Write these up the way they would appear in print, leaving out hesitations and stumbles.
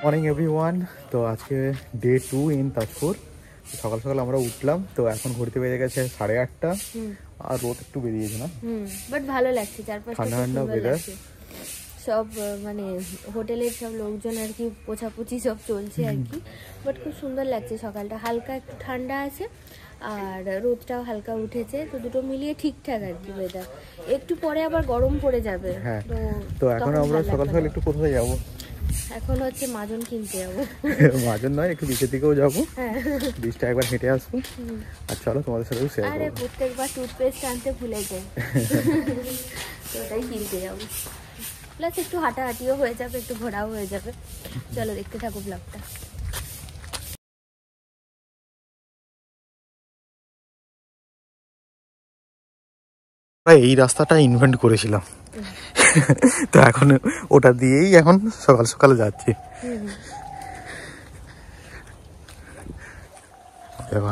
Morning everyone. তো আজকে day 2 in Tajpur. সকাল সকাল আমরা উঠলাম, তো এখন ঘুরতে বেরিয়ে গেছে 8:30 আর রোদ একটু বেরিয়েছে না, বাট ভালো লাগছে, চারপাশটা ঠান্ডা ঠান্ডা ওয়েদার। সব মানে হোটেলের সব লোকজন আর কি পোছাপুছি সব চলছে আর কি, বাট খুব সুন্দর লাগছে। সকালটা হালকা একটু ঠান্ডা আছে আর রোদটাও হালকা উঠেছে, তো দুটো মিলিয়ে ঠিকঠাক আর কি ওয়েদার। একটু পরে আবার গরম পড়ে যাবে। হ্যাঁ, তো এখন আমরা সকাল সকাল একটু কোথায় যাবো? এখন হচ্ছে মাজন কিনতে যাবো। মাজন নয়, একটু বিচের দিকেও যাবো, বিচটা একবার হেঁটে আসবো। আর চলো তোমাদের সাথেও শেয়ার করবো। আরে প্রত্যেকবার টুথপেস্ট আনতে ভুলে যাই, তো ওটাই কিনতে যাবো। প্লাস একটু হাঁটাহাঁটিও হয়ে যাবে, একটু ঘোরাও হয়ে যাবে। চলো দেখতে থাকো ব্লগটা। এই রাস্তাটা ইনভেন্ট করেছিলাম, তো এখন ওটা দিয়েই এখন সকাল সকালে যাচ্ছি।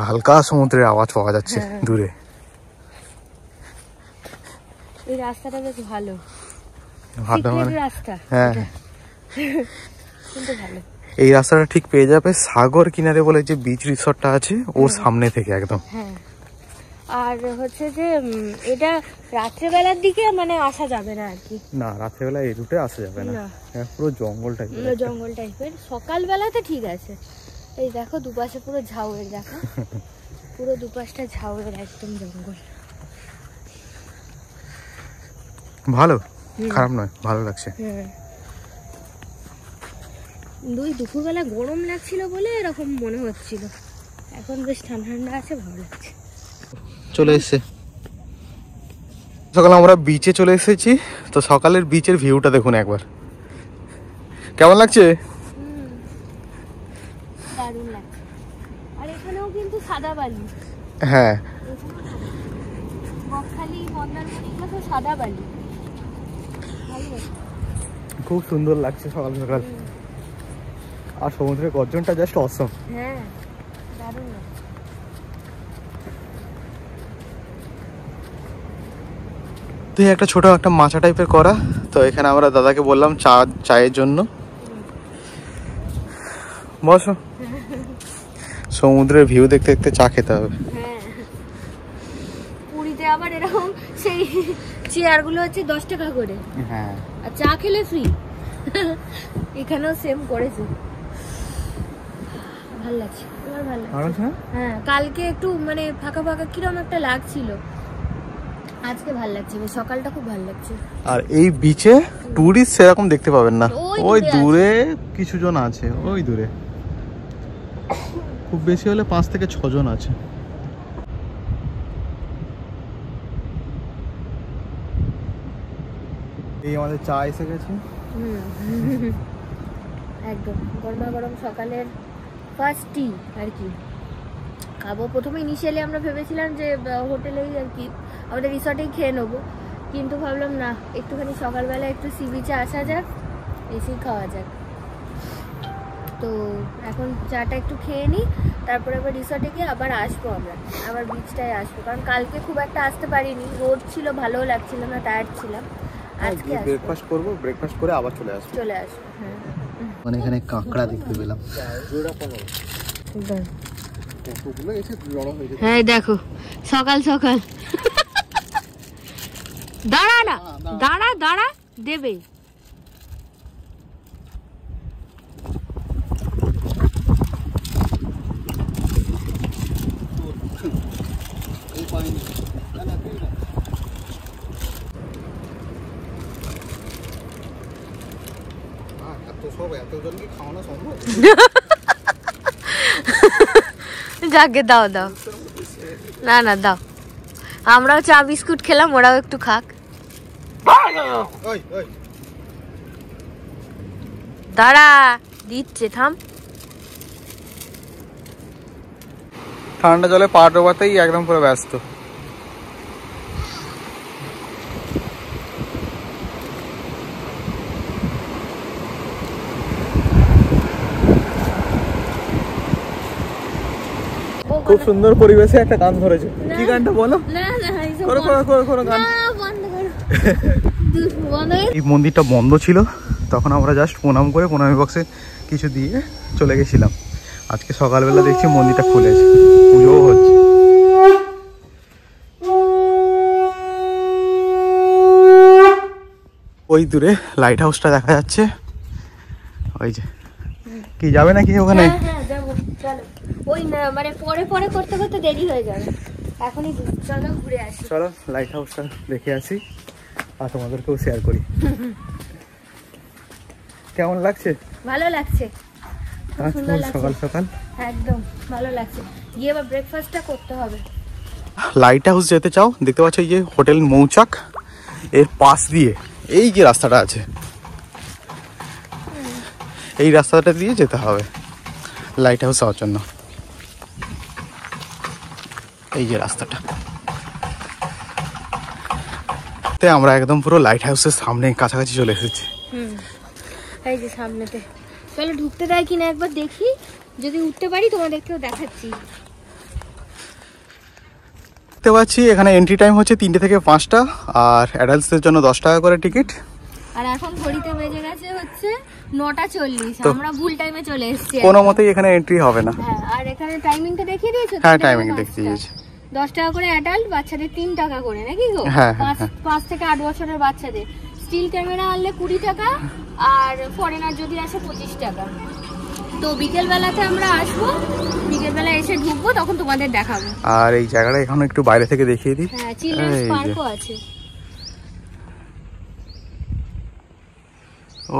হালকা সমুদ্রের আওয়াজ পাওয়া যাচ্ছে দূরে। এই রাস্তাটা বেশ ভালো, রাস্তা। হ্যাঁ, কিন্তু ভালো। এই রাস্তাটা ঠিক পেয়ে যাবে সাগর কিনারে বলে যে বিচ রিসর্টটা আছে, ওর সামনে থেকে একদম। হ্যাঁ, আর হচ্ছে যে এটা রাত্রেবেলার দিকে মানে আসা যাবে না আর কি। না, রাত্রেবেলা এই রুটে আসা যাবে না, পুরো জঙ্গল টাইপের। জঙ্গল টাইপের। সকালবেলাতে ঠিক আছে। এই দেখো দুপাশে পুরো ঝাউয়ের, দেখো পুরো দুপাশটা ঝাউয়ের, একদম জঙ্গল। ভালো, খারাপ নয়, ভালো লাগছে। দুপুরবেলা গরম লাগছিল বলে এরকম মনে হচ্ছিল, এখন বেশ ঠান্ডা ঠান্ডা আছে, ভালো লাগছে। চলে এসেছে সকালে, আমরা বিচে চলে এসেছি। তো সকালের বিচের ভিউটা দেখুন একবার, কেমন লাগছে? দারুণ লাগছে। আর এখানেও কিন্তু সাদা বালি। হ্যাঁ, বকখালি, মন্দারমণি তো সাদা বালি। খুব সুন্দর লাগছে সকাল সকাল, আর সমুদ্রের গর্জনটা জাস্ট অসম। হ্যাঁ, দারুণ লাগছে। তো একটা ছোট একটা মাচা টাইপের করা, তো এখানে আমরা দাদাকে বললাম চায়ের জন্য বসো, সমুদ্রের ভিউ দেখতে দেখতে চা খেতে হবে। হ্যাঁ, পুরীতে আবার এরকম সেই চেয়ারগুলো হচ্ছে 10 টাকা করে। হ্যাঁ, আর চা খেলে ফ্রি। এখানেও সেম করেছে, ভালো লাগছে। আমার ভালো লাগছে। হ্যাঁ, কালকে একটু মানে ফাঁকা ফাঁকা কিরকম একটা লাগছিল, আজকে ভালো লাগছে, সকালটা খুব ভালো লাগছে। আর এই বিচে টুরিস্ট সেরকম দেখতে পাবেন না, ওই দূরে কিছু জন আছে, ওই দূরে খুব বেশি হলে 5 থেকে 6 জন আছে। এই আমাদের চা এসে গেছে। একদম গরমা গরম সকালের ফার্স্ট টি আর কি খাবো। প্রথমে ইনিশিয়ালি আমরা ভেবেছিলাম যে হোটেলেই আর কি আমাদের রিসর্টেই খেয়ে নেবো, কিন্তু ভাবলাম না, একটুখানি সকালবেলা একটু সি বিচে আসা যাক, এসেই খাওয়া যাক। তো এখন চাটা একটু খেয়ে নিই, তারপরে আবার রিসর্টে গিয়ে আবার আসবো, আমরা আবার বিচটায় আসবো। কারণ কালকে খুব একটা আসতে পারিনি, রোদ ছিল, ভালোও লাগছিল না, টায়ার্ড ছিলাম। আজকে ব্রেকফাস্ট করবো, ব্রেকফাস্ট করে আবার চলে আসবো। হ্যাঁ, মানে এখানে কাঁকড়া দেখতে পেলাম। হ্যাঁ দেখো সকাল সকাল। দাঁড়া না, দাঁড়া দাঁড়া, দেবে। যাকে দাও দাও, না না দাও, আমরাও চা বিস্কুট খেলাম, ওরাও একটু খাক। দাঁড়া, দিচ্ছে, থাম। ঠান্ডা জলে পা ডোবাতেই একদম পুরো ব্যস্ত। খুব সুন্দর পরিবেশে একটা গান ধরেছে। কি গানটা বলো? এই মন্দিরটা বন্ধ ছিল, তখন আমরা জাস্ট প্রণাম করে প্রণামী বক্সে কিছু দিয়ে চলে গেছিলাম। আজকে সকালবেলা দেখছি মন্দিরটা খুলেছে, পুজোও হচ্ছে। ওই দূরে লাইট হাউসটা দেখা যাচ্ছে, ওই যে। কি যাবে নাকি ওখানে? হ্যাঁ যাবো, চলো। ওই না মানে পরে পরে করতে করতে দেরি হয়ে যাবে, এখনই চলো ঘুরে আসি। চলো লাইট হাউসটা দেখে আসি আর তোমাদেরকেও শেয়ার করি। কেমন লাগছে? ভালো লাগছে, সুন্দর লাগছে। সকাল সকাল একদম ভালো লাগছে। গিয়ে এবার ব্রেকফাস্টটা করতে হবে। লাইট হাউস যেতে চাও, দেখতে পাচ্ছ এই যে হোটেল মৌচাক, এর পাশ দিয়ে এই যে রাস্তাটা আছে, এই রাস্তাটা দিয়ে যেতে হবে লাইট হাউস যাওয়ার জন্য। এই যে রাস্তাটা, আমরা একদম পুরো লাইট হাউসের সামনে কাছাকাছি চলে এসেছি। এই যে সামনেতে, চলো ঢুকতে দেয় কিনা একবার দেখি, যদি উঠতে পারি তোমাদেরকেও দেখাচ্ছি। দেখতে পাচ্ছি এখানে এন্ট্রি টাইম হচ্ছে 3টে থেকে 5টা, আর অ্যাডাল্টসদের জন্য 10 টাকা করে টিকিট। আর এখন ঘড়িতে বেজে গেছে হচ্ছে 9:40, আমরা ভুল টাইমে চলে এসেছি। কোনো মতেই এখানে এন্ট্রি হবে না। হ্যাঁ, আর এখানে টাইমিংটা দেখিয়ে দিয়েছো? হ্যাঁ, টাইমিং দেখিয়ে দিয়েছে। 10 টাকা করে অ্যাডাল্ট, বাচ্চাদের 3 টাকা করে, নাকি গো? হ্যাঁ, 5 থেকে 8 বছরের বাচ্চাদের স্টিল ক্যামেরা আনলে 20 টাকা, আর ফরেনার যদি আসে 25 টাকা। তো বিকেলবেলাতে আমরা আসবো, বিকেলবেলা এসে ঢুকবো, তখন তোমাদের দেখাবো। আর এই জায়গাটা এখন একটু বাইরে থেকে দেখিয়ে দিই। হ্যাঁ, চিলড্রেন্স পার্কও আছে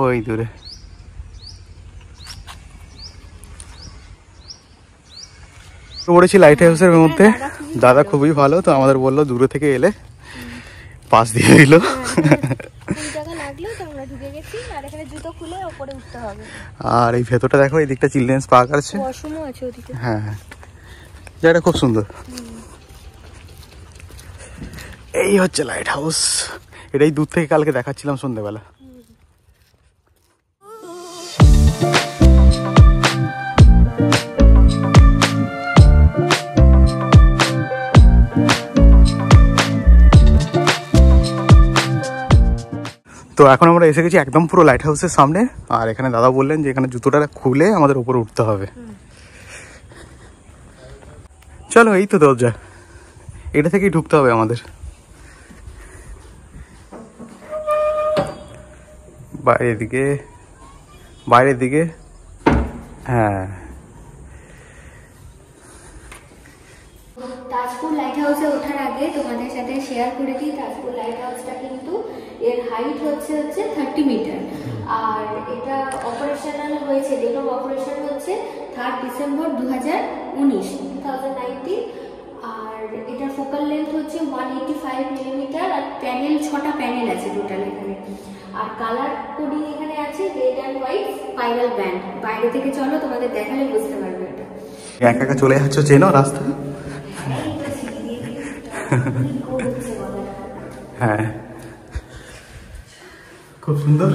ওই দূরে। পড়েছি লাইট হাউসের মধ্যে, দাদা খুবই ভালো, তো আমাদের বললো দূরে থেকে এলে পাস দিয়ে দিল। 20 টাকা লাগলো, তো আমরা ঢুকে গেছি। আর এখানে জুতো খুলে উপরে উঠতে হবে। আর এই ভেতরটা দেখো, এই দিকটা চিলড্রেন্স পার্ক আছে। ওয়াশরুমও আছে ওদিকে। হ্যাঁ, জায়গাটা খুব সুন্দর। এই হচ্ছে লাইট হাউস, এটাই দূর থেকে কালকে দেখাচ্ছিলাম সন্ধ্যেবেলা। তো এখন আমরা এসে গেছি একদম পুরো লাইট হাউসের সামনে, আর এখানে দাদা বললেন যে এখানে জুতোটা খুলে আমাদের উপরে উঠতে হবে। চলো, এই তো দরজা, এটা থেকেই ঢুকতে হবে আমাদের। বাইরের দিকে হ্যাঁ। তাজপুর লাইট হাউসে ওঠার আগে তোমাদের সাথে শেয়ার করে দিই, তাজপুর লাইট হাউসটা কিন্তু এর হাইট হচ্ছে 30 মিটার, আর এটা অপারেশনাল হয়েছে, ডেট অফ অপারেশন হচ্ছে 3 ডিসেম্বর 2019, আর এটার ফোকাল লেন্থ হচ্ছে 185 মিলিমিটার, আর প্যানেল 6টা প্যানেল আছে টোটাল এখানে। আর কালার কোডিং এখানে আছে red and white spiral band. বাইরে থেকে চলো, তোমাদের দেখালে বুঝতে পারবে এটা। একা একা চলে যাচ্ছ, চেনো রাস্তা? হ্যাঁ, খুব সুন্দর।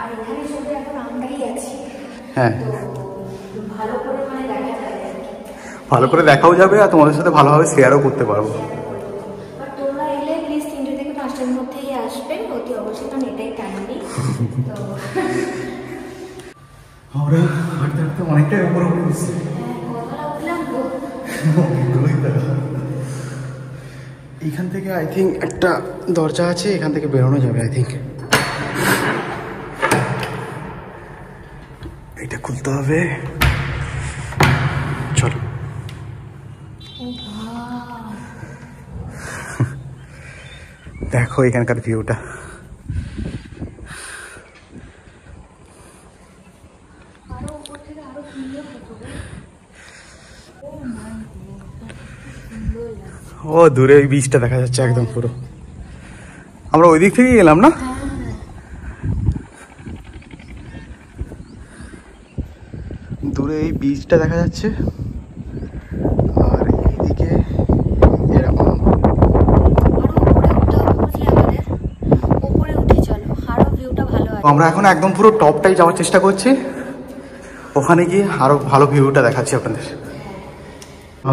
আর এখানে শুধু এখন আমরাই আছি। হ্যাঁ, ভালো করে দেখাও যাবে, আর তোমাদের সাথে ভালোভাবে শেয়ারও করতে পারবো। তোমরা এলে প্লিজ 3টে থেকে 5টার মধ্যেই আসবে, অতি অবশ্যই, কারণ এটাই টাইমলি। তো আমরা হাঁটতে হাঁটতে অনেকটাই উপরে উঠে গেছি। এখান থেকে আই থিঙ্ক একটা দরজা আছে, এখান থেকে বেরোনো যাবে আই থিঙ্ক। এটা খুলতে হবে, চলো। দেখো এখানকার ভিউটা, ও দূরে ওই বীজটা দেখা যাচ্ছে একদম পুরো। আমরা ওই দিক থেকে গেলাম না? দূরে এই বীজটা দেখা যাচ্ছে, আর এইদিকে এরকম। আমরা এখন একদম পুরো টপটাই যাওয়ার চেষ্টা করছি, ওখানে গিয়ে আরো ভালো ভিউটা দেখাচ্ছি আপনাদের।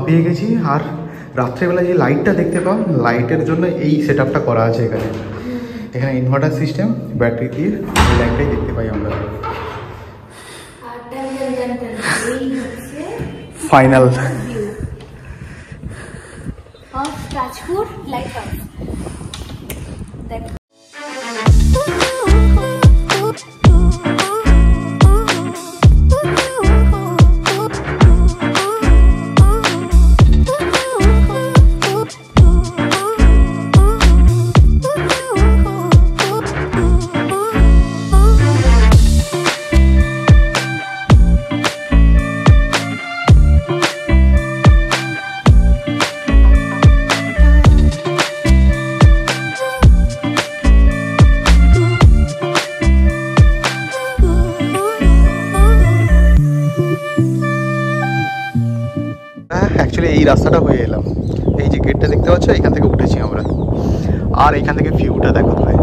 পেয়ে গেছি, আর রাত্রেবেলা যে লাইটটা দেখতে পাও, লাইটের জন্য এই সেটআপটা করা আছে এখানে। এখানে ইনভার্টার সিস্টেম, ব্যাটারি দিয়ে লাইটটাই দেখতে পাই আমরা। ফাইনাল তাজপুর লাইট হাউস দেখ। অ্যাকচুয়ালি এই রাস্তাটা হয়ে এলাম, এই যে গেটটা দেখতে পাচ্ছ, এখান থেকে উঠেছি আমরা। আর এখান থেকে ভিউটা দেখো তুমি,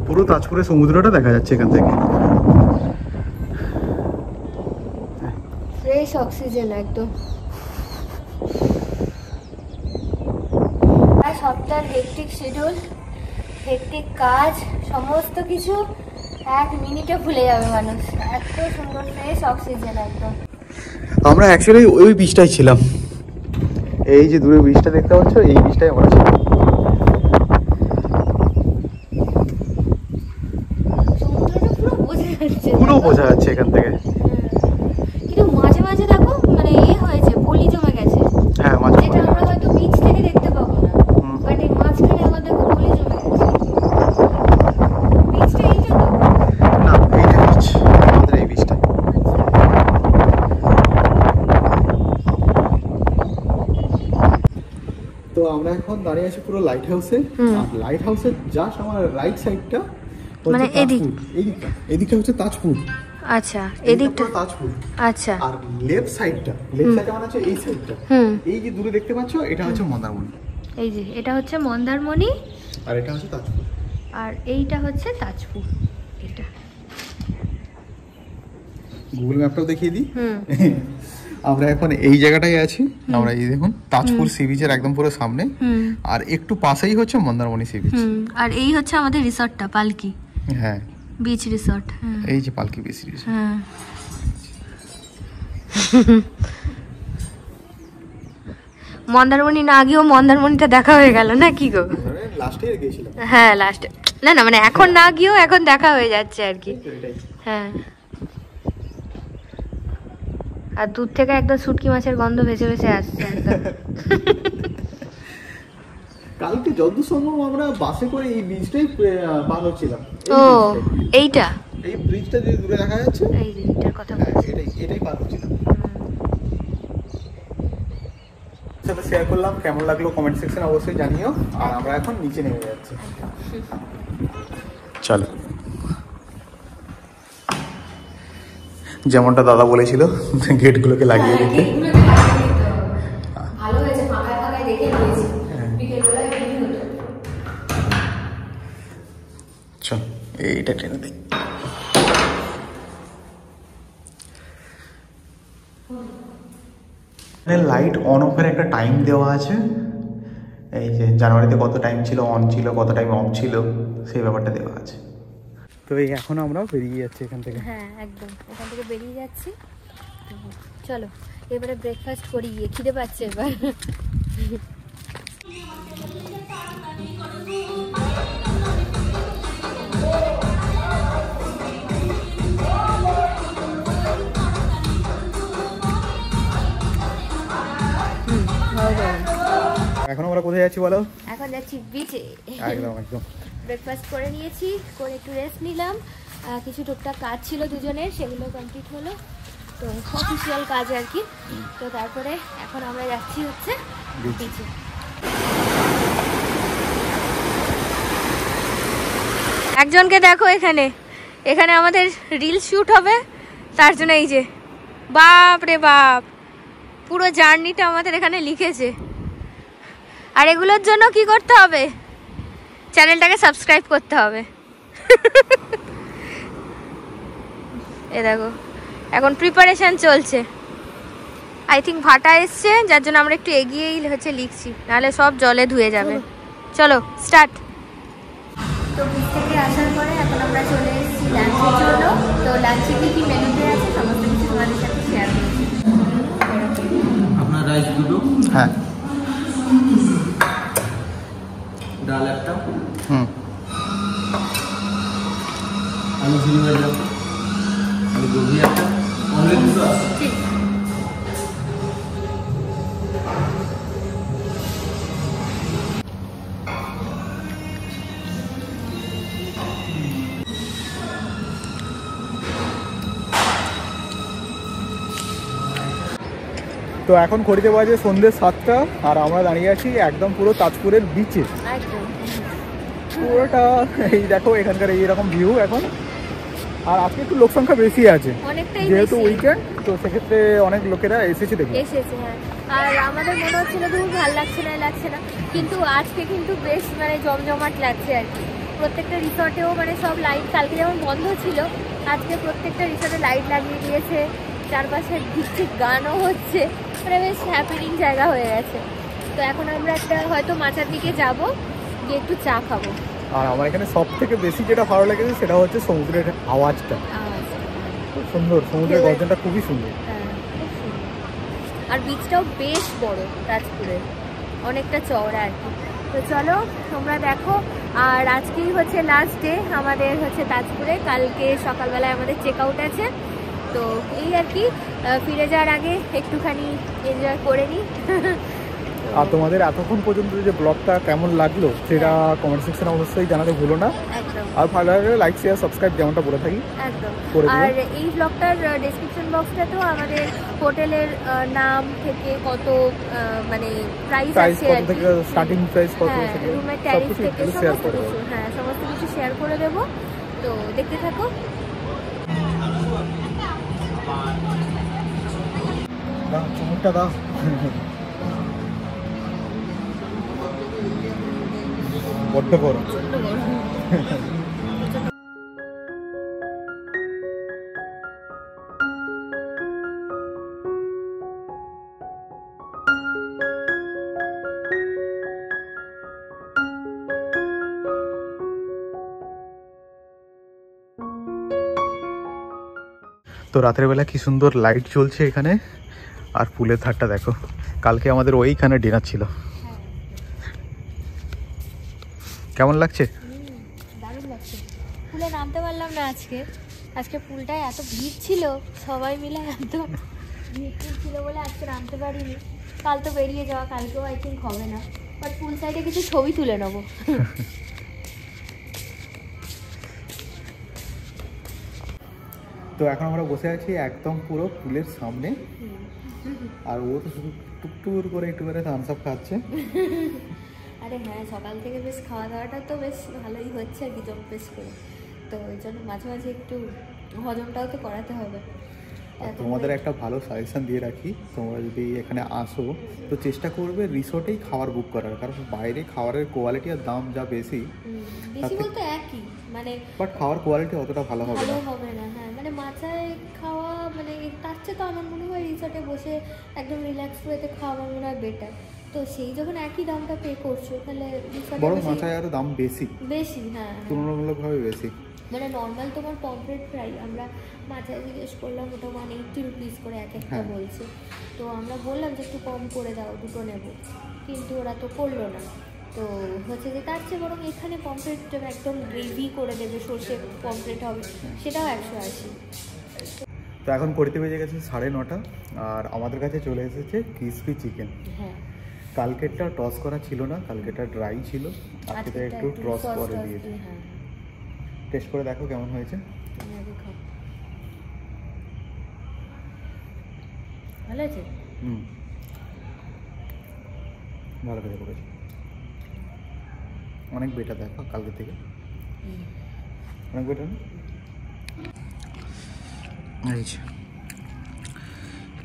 পুরো তাজপুরের সমুদ্রটা দেখা যাচ্ছে এখান থেকে। ফ্রেশ অক্সিজেন একদম। সপ্তাহের হেক্টিক শিডিউল, হেক্টিক কাজ, সমস্ত কিছু এক মিনিটে ভুলে যাবে মানুষ। এত সুন্দর ফ্রেশ অক্সিজেন একদম। আমরা অ্যাকচুয়ালি ওই বিচটাই ছিলাম, এই যে দূরে বিচটা দেখতে পাচ্ছ, এই বিচটাই আমরা ছিলাম। পুরো বোঝা যাচ্ছে এখান থেকে, কিন্তু মাঝে মাঝে দেখো মানে হয়েছে, পলি জমে গেছে। হ্যাঁ মাঝে যেটা আমরা হয়তো বিচ থেকে দেখতে পাবো না, বাট এই মাঝখানে আবার দেখো পলি জমে গেছে। বিচটা এইটা তো না, এইটা বিচ, আমাদের এই বিচটা। তো আমরা এখন দাঁড়িয়ে আছি পুরো লাইট হাউসে, আর লাইট হাউসের জাস্ট আমার রাইট সাইডটা মানে এদিকটা হচ্ছে তাজপুর। আচ্ছা, এদিকটা তাজপুর। আচ্ছা, আর লেফট সাইডটা মানে হচ্ছে এই সাইডটা, এই যে দূরে দেখতে পাচ্ছ, এটা হচ্ছে মন্দারমণি। এই যে এটা হচ্ছে মন্দারমণি, আর এটা হচ্ছে তাজপুর, আর এইটা হচ্ছে তাজপুর। এটা গুগল ম্যাপটাও দেখিয়ে দিই। আমরা এখন এই জায়গাটায় আছি, আমরা এই দেখুন তাজপুর সি বিচের একদম পুরো সামনে, আর একটু পাশেই হচ্ছে মন্দারমণি সি বিচ। আর এই হচ্ছে আমাদের রিসর্টটা, পালকি। হ্যাঁ, বিচ রিসর্ট। এই যে পালকি বিচ রিসর্ট। হ্যাঁ, মন্দারমণি না গিয়েও মন্দারমণিটা দেখা হয়ে গেল না, কি গো? লাস্টে গিয়েছিলাম। হ্যাঁ লাস্টে, না না মানে এখন না গিয়েও এখন দেখা হয়ে যাচ্ছে আর কি। হ্যাঁ, আর দূর থেকে একদম শুটকি মাছের গন্ধ ভেসে ভেসে আসছে একদম। কালকে যতদূর সম্ভব আমরা বাসে করে এই ব্রিজটাই পার হচ্ছিলাম। ও এইটা, এই ব্রিজটা যে দূরে দেখা যাচ্ছে, এই ব্রিজটার কথা বলছি। এটাই পার হচ্ছিলাম। সাথে শেয়ার করলাম, কেমন লাগলো কমেন্ট সেকশনে অবশ্যই জানিও। আর আমরা এখন নিচে নেমে যাচ্ছি, চলো। যেমনটা দাদা বলেছিল গেটগুলোকে লাগিয়ে দিতে, ভালো হয়েছে, ফাঁকায় ফাঁকায় দেখে নিয়েছি, বিকেলবেলায় ভিড় হতো। চল এইটা টেনে দিই। লাইট অন অফের একটা টাইম দেওয়া আছে, এই যে জানুয়ারিতে কত টাইম ছিল অন ছিল, কত টাইম অফ ছিল, সেই ব্যাপারটা দেওয়া আছে। তো এই এখন আমরা বেরিয়ে যাচ্ছি এখান থেকে। হ্যাঁ একদম, এখান থেকে বেরিয়ে যাচ্ছি। চলো এবারে ব্রেকফাস্ট করি, গিয়ে খিদে পাচ্ছে এবার। এখন আমরা কোথায় যাচ্ছি বলো? এখন যাচ্ছি বিচে। একদম একদম। ব্রেকফাস্ট করে নিয়েছি, করে একটু রেস্ট নিলাম, কিছু টুকটাক কাজ ছিল দুজনের, সেগুলো কমপ্লিট হলো, তো অফিসিয়াল কাজ আর কি। তো তারপরে এখন আমরা যাচ্ছি হচ্ছে বিচে। একজনকে দেখো এখানে, এখানে আমাদের রিল শুট হবে, তার জন্য এই যে বাপ রে বাপ, পুরো জার্নিটা আমাদের এখানে লিখেছে। আর এগুলোর জন্য কি করতে হবে? চ্যানেলটাকে সাবস্ক্রাইব করতে হবে। এ দেখো এখন প্রিপারেশন চলছে। আই থিঙ্ক ভাটা এসছে, যার জন্য আমরা একটু এগিয়েই হচ্ছে লিখছি, নাহলে সব জলে ধুয়ে যাবে। চলো স্টার্ট। তো বিচ থেকে আসার পরে এখন আমরা চলে এসেছি লাঞ্চের জন্য। তো লাঞ্চে কি কি মেনুতে আছে সমস্ত কিছু তোমাদের সাথে শেয়ার করছি। আপনার রাইস দুটো, হ্যাঁ, ডাল একটা, আলু ঝিঙে ভাজা, আলু গোবি একটা, অমলেট দুটো আছে। ঠিক। তো এখন ঘড়িতে বাজে সন্ধ্যে 7টা, আর আমরা দাঁড়িয়ে আছি একদম পুরো তাজপুরের বিচে। একদম পুরোটা এই দেখো এখানকার এইরকম ভিউ এখন। আর আজকে একটু লোক সংখ্যা বেশি আছে, অনেকটাই যেহেতু বেশি। উইকেন্ড, তো সেক্ষেত্রে অনেক লোকেরা এসেছে দেখবে। এসেছে, হ্যাঁ। আর আমাদের মনে হচ্ছিল দূর ভালো লাগছে না, কিন্তু আজকে কিন্তু বেশ মানে জমজমাট লাগছে আর কি। প্রত্যেকটা রিসর্টেও মানে সব লাইট, কালকে যেমন বন্ধ ছিল আজকে প্রত্যেকটা রিসর্টে লাইট লাগিয়ে দিয়েছে, চারপাশে ঠিক গানও হচ্ছে, মানে বেশ হ্যাপিনিং জায়গা হয়ে গেছে। তো এখন আমরা একটা হয়তো মাচার দিকে যাব, গিয়ে একটু চা খাবো। আর আমার এখানে সব থেকে বেশি যেটা ভালো লেগেছে সেটা হচ্ছে সমুদ্রের আওয়াজটা। খুব সুন্দর, সমুদ্রের গর্জনটা খুবই সুন্দর। হ্যাঁ, খুব সুন্দর। আর বিচটাও বেশ বড় তাজপুরের, অনেকটা চওড়া আর কি। তো চলো তোমরা দেখো। আর আজকেই হচ্ছে লাস্ট ডে আমাদের হচ্ছে তাজপুরে, কালকে সকালবেলায় আমাদের চেক আউট আছে। তো এই আর কি, ফিরে যাওয়ার আগে একটুখানি এনজয় করে নিই। আর তোমাদের এতক্ষণ পর্যন্ত যে ব্লগটা কেমন লাগলো সেটা কমেন্ট সেকশনে অবশ্যই জানাতে ভুলো না। একদম আর ভালো লাগলে লাইক শেয়ার সাবস্ক্রাইব যেমনটা বলে থাকি একদম। করে দিও। আর এই ব্লগটার ডেসক্রিপশন বক্সটাতেও আমাদের হোটেলের নাম থেকে কত মানে প্রাইস প্রাইস আছে কত আর থেকে কি, স্টার্টিং প্রাইস কত হ্যাঁ, সেগুলো রুমের ট্যারিফ সবকিছু থেকে শেয়ার সমস্ত করে কিছু, দেবো। হ্যাঁ সমস্ত কিছু শেয়ার করে দেবো। তো দেখতে থাকো। দাও চুমুকটা দাও। বড্ড বড়। তো রাতের বেলা কি সুন্দর লাইট জ্বলছে এখানে, আর পুলের ধারটা দেখো। কালকে আমাদের ওইখানে ডিনার ছিল। কেমন লাগছে? দারুণ লাগছে। পুলে নামতে পারলাম না আজকে, আজকে পুলটায় এত ভিড় ছিল, সবাই মিলে এত ভিড় ছিল বলে আজকে নামতে পারিনি। কাল তো বেরিয়ে যাওয়া, কালকেও আই থিঙ্ক হবে না, বাট পুল সাইডে কিছু ছবি তুলে নেবো। তো এখন আমরা বসে আছি একদম পুরো পুলের সামনে, আর ও তো শুধু টুকটুক করে একটু করে থামস আপ খাচ্ছে। আরে হ্যাঁ, সকাল থেকে বেশ খাওয়া দাওয়াটা তো বেশ ভালোই হচ্ছে আর কি, জম বেশ করে। তো ওই জন্য মাঝে মাঝে একটু হজমটাও তো করাতে হবে। আর তোমাদের একটা ভালো সাজেশন দিয়ে রাখি, তোমরা যদি এখানে আসো তো চেষ্টা করবে রিসোর্টেই খাবার বুক করার, কারণ বাইরে খাবারের কোয়ালিটি আর দাম যা বেশি, বেশি বলতে একই, মানে বাট খাওয়ার কোয়ালিটি অতটা ভালো হবে ভালো না। হবে না। হ্যাঁ, মানে মাথায় খাওয়া মানে তার চেয়ে তো আমার মনে হয় রিসর্টে বসে একদম রিল্যাক্স ওয়েতে খাওয়া আমার মনে হয় বেটার। তো সেই যখন একই দামটা পে করছো তাহলে বড় রিসর্টে মাথায় আরও দাম বেশি, বেশি। হ্যাঁ, তুলনামূলকভাবে বেশি। মানে নর্মাল তোমার পমফ্রেট ফ্রাই আমরা মাথায় জিজ্ঞেস করলাম, ওটা 180 রুপিস করে এক একটা হ্যাঁ। বলছে। তো আমরা বললাম যে একটু কম করে দাও, দুটো নেব, কিন্তু ওরা তো করলো না। তো হচ্ছে যে তার চেয়ে বরং এখানে পমফ্রেট একদম গ্রেভি করে দেবে, সর্ষে পমফ্রেট হবে, সেটাও 180। তো এখন করতে বেজে গেছে 9:30, আর আমাদের কাছে চলে এসেছে ক্রিসপি চিকেন। হ্যাঁ, কালকেরটা টস করা ছিল না, কালকেরটা ড্রাই ছিল, আজকেটা একটু টস করে দিয়েছে। হ্যাঁ, টেস্ট করে দেখো কেমন হয়েছে। আমি আগে খাবো। ভালো আছে। ভালো করে করেছে, অনেক বেটার দেখো কালকে থেকে, অনেক বেটার না?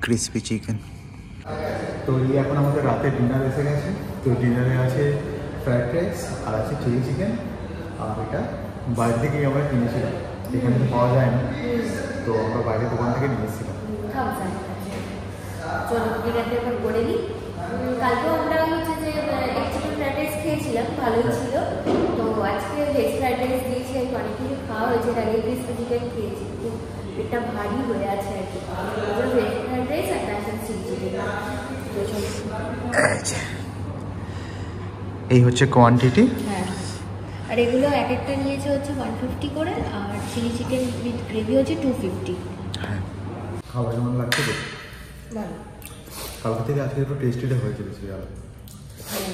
Crispy chicken. তো এই এখন আমাদের রাতে ডিনার এসে গেছে। তো ডিনারে আছে ফ্রাইড রাইস, আর আছে চিলি চিকেন, আর এটা বাইরে থেকেই আমরা কিনেছিলাম, এখানে তো পাওয়া যায় না, তো আমরা বাইরের দোকান থেকে নিয়ে এসেছিলাম। চলো ডিনারটা এবার করে নিই। কালকেও আমরা হচ্ছে যে এক চিকেন ফ্রাইড রাইস খেয়েছিলাম, ভালোই ছিল। তো আজকে ভেজ ফ্রাইড রাইস দিয়েছি, আর অনেক কিছু খাওয়া হয়েছে, এর আগে ক্রিসপি চিকেন খেয়েছি, তো পেটটা ভারী হয়ে আছে আর কি। ভেজ ফ্রাইড রাইস আর তার সাথে চিলি চিকেন। এই হচ্ছে কোয়ান্টিটি। হ্যাঁ, আর এগুলো এক একটা নিয়েছে হচ্ছে 150 করে, আর চিলি চিকেন উইথ গ্রেভি হচ্ছে 250। হ্যাঁ, খাবার কেমন লাগছে তো? ভালো। কালকে থেকে আজকে একটু টেস্টিটা হয়েছে বেশি ভালো। হ্যাঁ,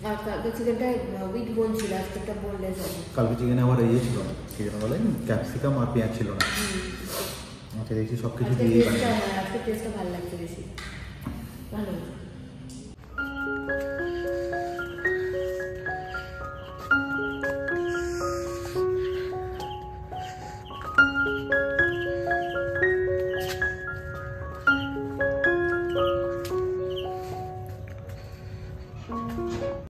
আর কালকে চিকেনটা উইথ বোন ছিল, আজকেটা বোনলেস আছে। কালকে চিকেনে আবার ইয়ে ছিল না, কি যেন বলে, ক্যাপসিকাম আর পেঁয়াজ ছিল না। আচ্ছা, দেখছি সব কিছু আজকে দিয়েই টেস্টটা, আজকে টেস্টটা ভালো লাগছে বেশি, ভালো।